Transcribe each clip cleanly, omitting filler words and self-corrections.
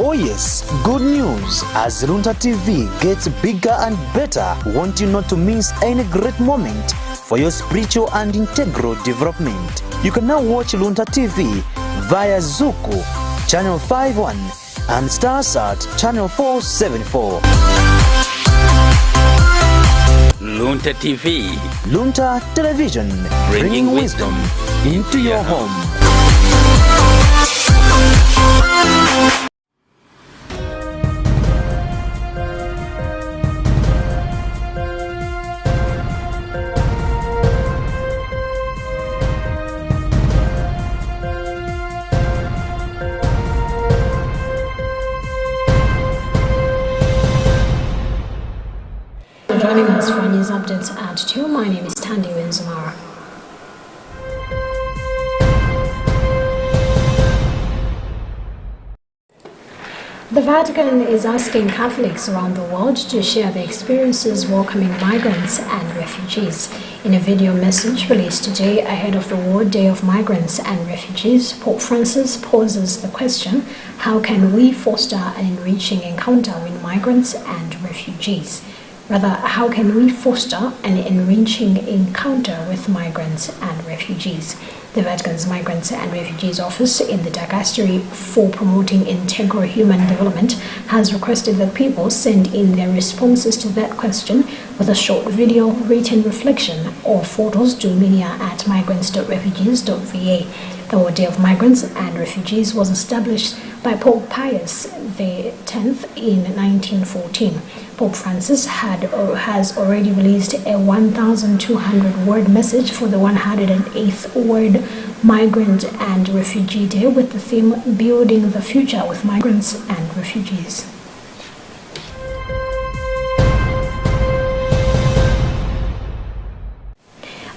Oh yes, good news! As Luntha TV gets bigger and better, want you not to miss any great moment for your spiritual and integral development. You can now watch Luntha TV via Zuku, Channel 51 and StarSat, Channel 474. Luntha TV. Luntha Television, bringing wisdom into your home. Joining us for news updates at 2, my name is Tandy Wenzamara. The Vatican is asking Catholics around the world to share their experiences welcoming migrants and refugees. In a video message released today ahead of the World Day of Migrants and Refugees, Pope Francis poses the question, how can we foster an enriching encounter with migrants and refugees? Rather, how can we foster an enriching encounter with migrants and refugees? The Vatican's Migrants and Refugees Office in the Dicastery for Promoting Integral Human Development has requested that people send in their responses to that question with a short video, written reflection, or photos to media@migrants.refugees.va. The World Day of Migrants and Refugees was established by Pope Pius X in 1914. Pope Francis has already released a 1,200-word message for the 108th World Migrant and Refugee Day with the theme Building the Future with Migrants and Refugees.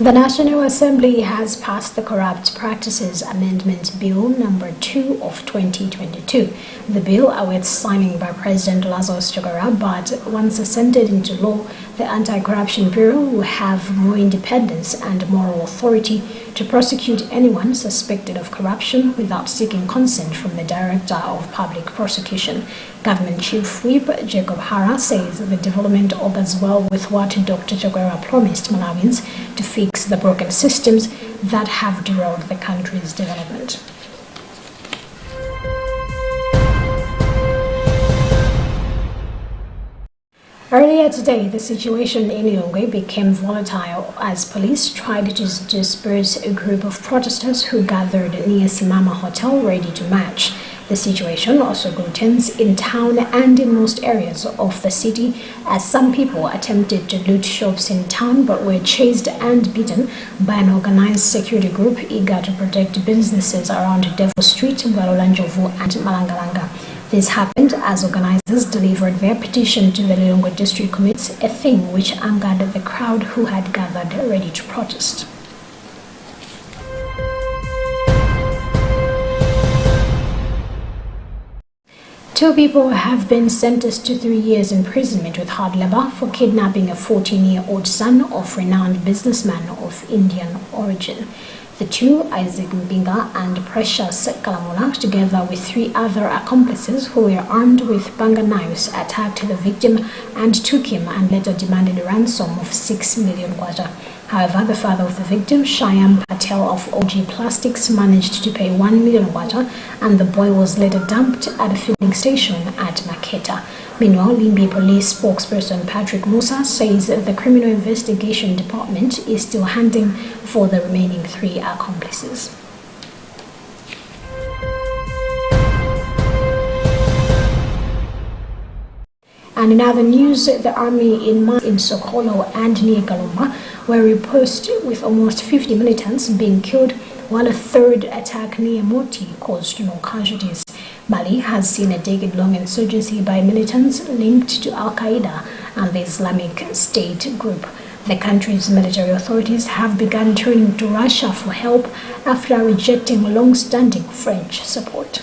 The National Assembly has passed the Corrupt Practices Amendment Bill number 2 of 2022. The bill awaits signing by President Lazarus Chakwera, but once assented into law, the Anti-Corruption Bureau will have more independence and moral authority to prosecute anyone suspected of corruption without seeking consent from the Director of Public Prosecution. Government Chief Whip Jacob Hara says the development augurs well with what Dr. Chakwera promised Malawians to fix the broken systems that have derailed the country's development. Earlier today, the situation in Lilongwe became volatile as police tried to disperse a group of protesters who gathered near Simama Hotel ready to march. The situation also grew tense in town and in most areas of the city as some people attempted to loot shops in town but were chased and beaten by an organized security group eager to protect businesses around Devil Street, Balolanjovu and Malangalanga. This happened as organizers delivered their petition to the Lilongwe District Committee, a thing which angered the crowd who had gathered ready to protest. Two people have been sentenced to 3 years imprisonment with hard labor for kidnapping a 14-year-old son of renowned businessman of Indian origin. The two, Isaac Mbinga and Precious Kalamula, together with 3 other accomplices who were armed with banga knives, attacked the victim and took him and later demanded a ransom of 6 million kwacha. However, the father of the victim, Shyam Patel of OG Plastics, managed to pay 1 million kwacha and the boy was later dumped at a filling station at Maketa. Meanwhile, Limbi Police spokesperson Patrick Musa says the Criminal Investigation Department is still hunting for the remaining 3 accomplices. And in other news, the army in Sokolo and near Kalumba were repulsed with almost 50 militants being killed, while a third attack near Moti caused no casualties. Mali has seen a decade-long insurgency by militants linked to Al-Qaeda and the Islamic State group. The country's military authorities have begun turning to Russia for help after rejecting long-standing French support.